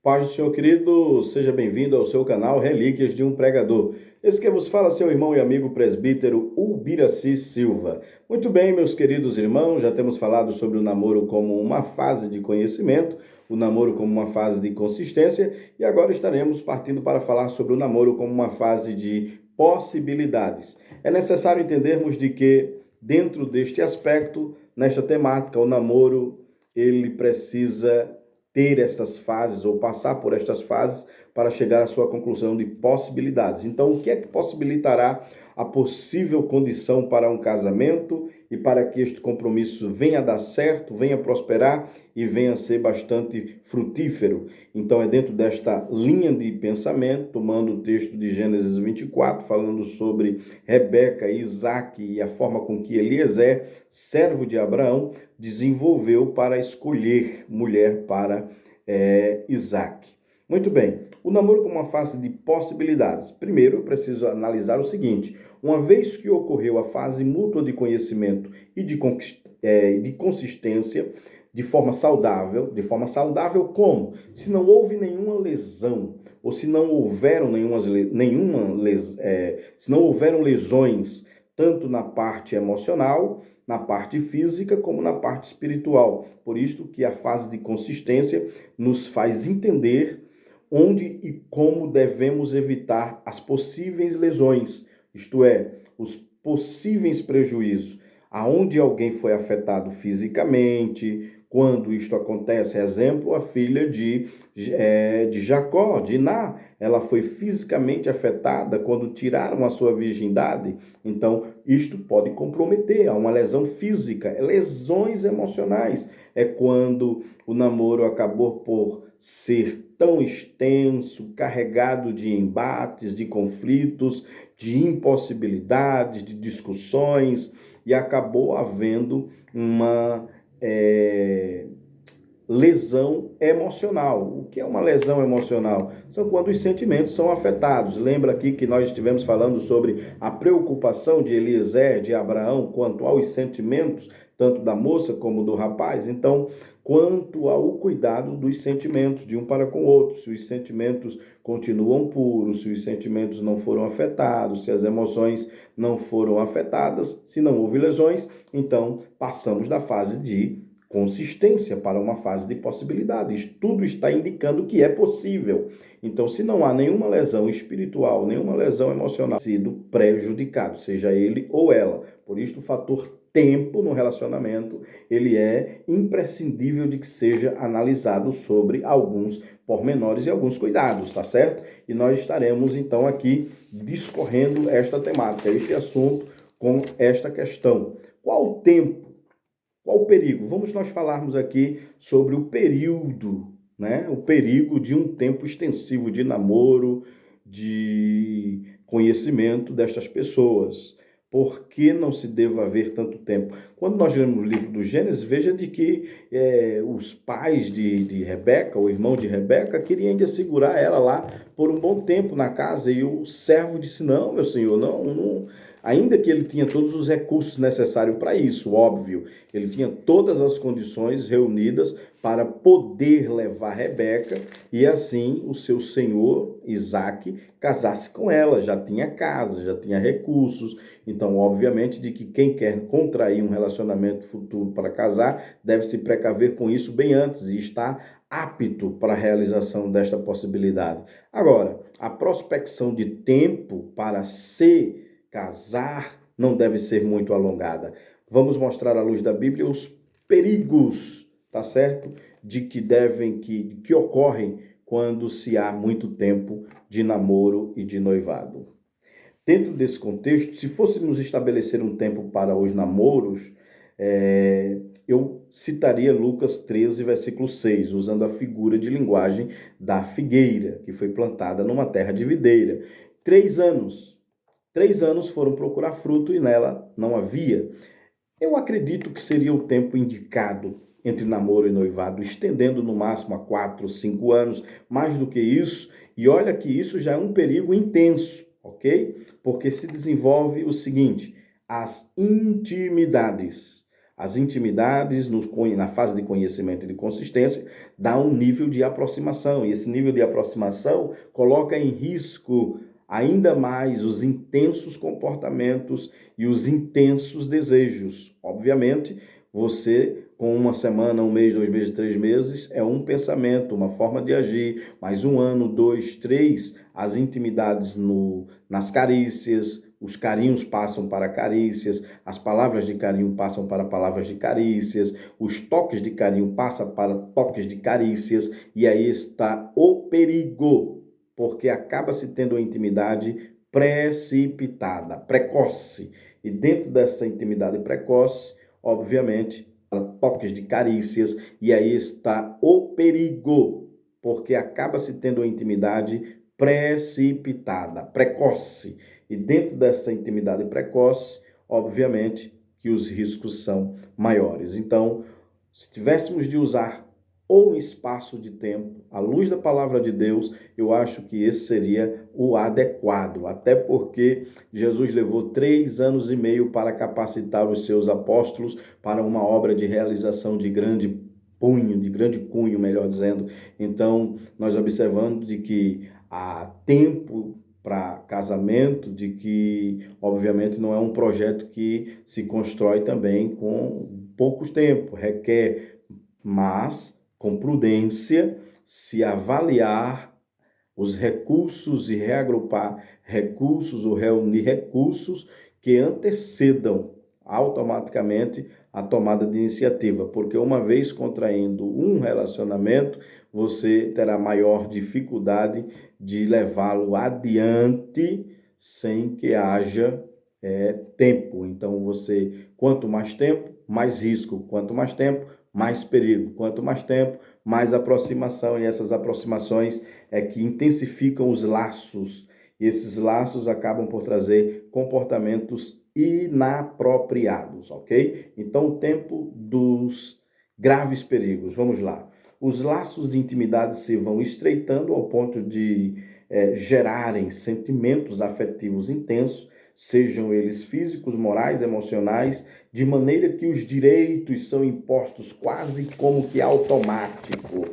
Paz do Senhor, querido, seja bem-vindo ao seu canal Relíquias de um Pregador. Esse que vos fala, seu irmão e amigo presbítero Ubiraci Silva. Muito bem, meus queridos irmãos, já temos falado sobre o namoro como uma fase de conhecimento, o namoro como uma fase de consistência, e agora estaremos partindo para falar sobre o namoro como uma fase de possibilidades. É necessário entendermos de que, dentro deste aspecto, nesta temática, o namoro, ele precisa ter estas fases ou passar por estas fases para chegar à sua conclusão de possibilidades. Então, o que é que possibilitará a possível condição para um casamento e para que este compromisso venha a dar certo, venha a prosperar e venha a ser bastante frutífero? Então, é dentro desta linha de pensamento, tomando o texto de Gênesis 24, falando sobre Rebeca, Isaac e a forma com que Eliezer, servo de Abraão, desenvolveu para escolher mulher para Isaac. Muito bem, o namoro como uma fase de possibilidades. Primeiro, eu preciso analisar o seguinte: uma vez que ocorreu a fase mútua de conhecimento e de consistência, de forma saudável como? Se não houve nenhuma lesão, ou se não houveram se não houveram lesões, tanto na parte emocional, na parte física, como na parte espiritual. Por isso que a fase de consistência nos faz entender onde e como devemos evitar as possíveis lesões, isto é, os possíveis prejuízos, aonde alguém foi afetado fisicamente. Quando isto acontece, exemplo, a filha de Jacó, Diná, ela foi fisicamente afetada quando tiraram a sua virgindade. Então, isto pode comprometer a uma lesão física, lesões emocionais. É quando o namoro acabou por ser tão extenso, carregado de embates, de conflitos, de impossibilidades, de discussões, e acabou havendo uma lesão emocional. O que é uma lesão emocional? São quando os sentimentos são afetados. Lembra aqui que nós estivemos falando sobre a preocupação de Eliezer, de Abraão, quanto aos sentimentos, tanto da moça como do rapaz? Então, quanto ao cuidado dos sentimentos de um para com o outro, se os sentimentos continuam puros, se os sentimentos não foram afetados, se as emoções não foram afetadas, se não houve lesões, então passamos da fase de consistência para uma fase de possibilidades. Tudo está indicando que é possível. Então, se não há nenhuma lesão espiritual, nenhuma lesão emocional, sido prejudicado, seja ele ou ela. Por isso, o fator tempo no relacionamento, ele é imprescindível de que seja analisado sobre alguns pormenores e alguns cuidados, tá certo? E nós estaremos, então, aqui discorrendo esta temática, este assunto com esta questão. Qual o tempo? Qual o perigo? Vamos nós falarmos aqui sobre o período, né? O perigo de um tempo extensivo de namoro, de conhecimento destas pessoas. Por que não se deva haver tanto tempo? Quando nós lemos o livro do Gênesis, veja de que os pais de Rebeca, o irmão de Rebeca, queriam ainda segurar ela lá por um bom tempo na casa, e o servo disse: não, meu senhor, não. Ainda que ele tinha todos os recursos necessários para isso, óbvio, ele tinha todas as condições reunidas para poder levar Rebeca e assim o seu senhor, Isaac, casasse com ela. Já tinha casa, já tinha recursos. Então, obviamente, de que quem quer contrair um relacionamento futuro para casar deve se precaver com isso bem antes e estar apto para a realização desta possibilidade. Agora, a prospecção de tempo para se casar não deve ser muito alongada. Vamos mostrar à luz da Bíblia os perigos, tá certo? Que ocorrem quando se há muito tempo de namoro e de noivado. Dentro desse contexto, se fôssemos estabelecer um tempo para os namoros, eu citaria Lucas 13, versículo 6, usando a figura de linguagem da figueira, que foi plantada numa terra de videira. 3 anos. 3 anos foram procurar fruto e nela não havia. Eu acredito que seria o tempo indicado entre namoro e noivado, estendendo no máximo a 4, 5 anos, mais do que isso. E olha que isso já é um perigo intenso, ok? Porque se desenvolve o seguinte: as intimidades. As intimidades, na fase de conhecimento e de consistência, dá um nível de aproximação. E esse nível de aproximação coloca em risco ainda mais os intensos comportamentos e os intensos desejos. Obviamente, você, com uma semana, um mês, 2 meses, 3 meses, é um pensamento, uma forma de agir, mas 1 ano, 2, 3, as intimidades nas carícias, os carinhos passam para carícias, as palavras de carinho passam para palavras de carícias, os toques de carinho passam para toques de carícias, e aí está o perigo, porque acaba-se tendo uma intimidade precipitada, precoce, e dentro dessa intimidade precoce, obviamente, toques de carícias, e aí está o perigo, porque acaba-se tendo uma intimidade precipitada, precoce. E dentro dessa intimidade precoce, obviamente, que os riscos são maiores. Então, se tivéssemos de usar um espaço de tempo, à luz da palavra de Deus, eu acho que esse seria o adequado, até porque Jesus levou 3 anos e meio para capacitar os seus apóstolos para uma obra de realização de grande cunho, melhor dizendo. Então, nós observamos de que há tempo para casamento, de que, obviamente, não é um projeto que se constrói também com pouco tempo, requer, mas com prudência, se avaliar os recursos e reagrupar recursos ou reunir recursos que antecedam automaticamente a tomada de iniciativa, porque uma vez contraindo um relacionamento, você terá maior dificuldade de levá-lo adiante sem que haja tempo. Então, quanto mais tempo, mais risco, quanto mais tempo, mais perigo, quanto mais tempo, mais aproximação, e essas aproximações é que intensificam os laços, e esses laços acabam por trazer comportamentos inapropriados, ok? Então, o tempo dos graves perigos, vamos lá. Os laços de intimidade se vão estreitando ao ponto de gerarem sentimentos afetivos intensos, sejam eles físicos, morais, emocionais, de maneira que os direitos são impostos quase como que automático,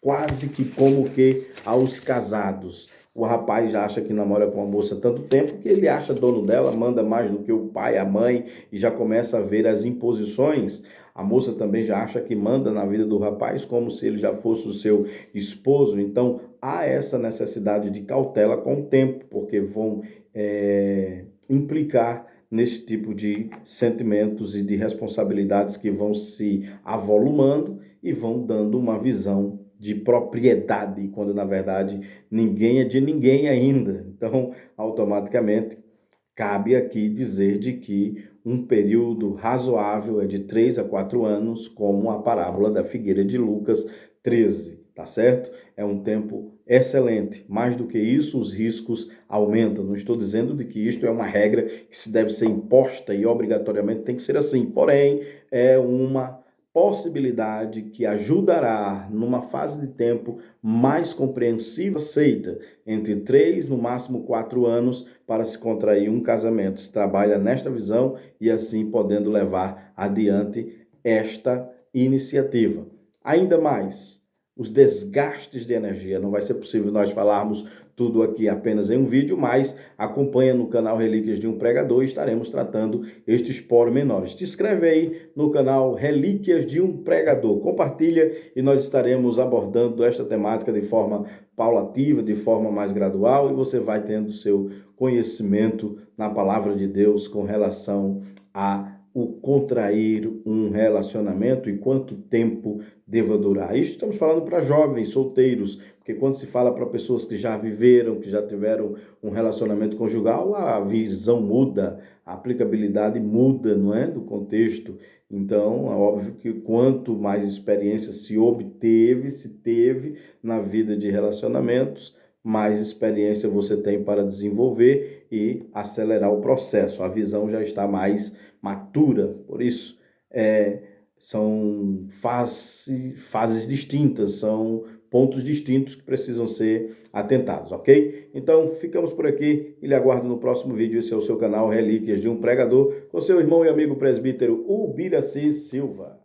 quase que como que aos casados. O rapaz já acha que namora com a moça há tanto tempo que ele acha dono dela, manda mais do que o pai, a mãe, e já começa a ver as imposições. A moça também já acha que manda na vida do rapaz como se ele já fosse o seu esposo. Então, há essa necessidade de cautela com o tempo, porque vão implicar nesse tipo de sentimentos e de responsabilidades que vão se avolumando e vão dando uma visão de propriedade, quando na verdade ninguém é de ninguém ainda. Então, automaticamente, cabe aqui dizer de que um período razoável é de 3 a 4 anos, como a parábola da figueira de Lucas 13, tá certo? É um tempo excelente. Mais do que isso, os riscos aumentam. Não estou dizendo de que isto é uma regra que se deve ser imposta e obrigatoriamente tem que ser assim. Porém, é uma possibilidade que ajudará numa fase de tempo mais compreensiva, aceita, entre 3, no máximo 4 anos, para se contrair um casamento. Se trabalha nesta visão e assim podendo levar adiante esta iniciativa. Ainda mais, os desgastes de energia. Não vai ser possível nós falarmos tudo aqui apenas em um vídeo, mas acompanha no canal Relíquias de um Pregador e estaremos tratando estes pormenores. Te inscreve aí no canal Relíquias de um Pregador, compartilha e nós estaremos abordando esta temática de forma paulativa, de forma mais gradual, e você vai tendo seu conhecimento na palavra de Deus com relação a o contrair um relacionamento e quanto tempo deva durar. Isso estamos falando para jovens, solteiros, porque quando se fala para pessoas que já viveram, que já tiveram um relacionamento conjugal, a visão muda, a aplicabilidade muda, não é? Do contexto. Então, é óbvio que quanto mais experiência se teve na vida de relacionamentos, mais experiência você tem para desenvolver e acelerar o processo. A visão já está mais matura, por isso são fases distintas, são pontos distintos que precisam ser atentados, ok? Então, ficamos por aqui e lhe aguardo no próximo vídeo. Esse é o seu canal Relíquias de um Pregador, com seu irmão e amigo presbítero Ubiraci Silva.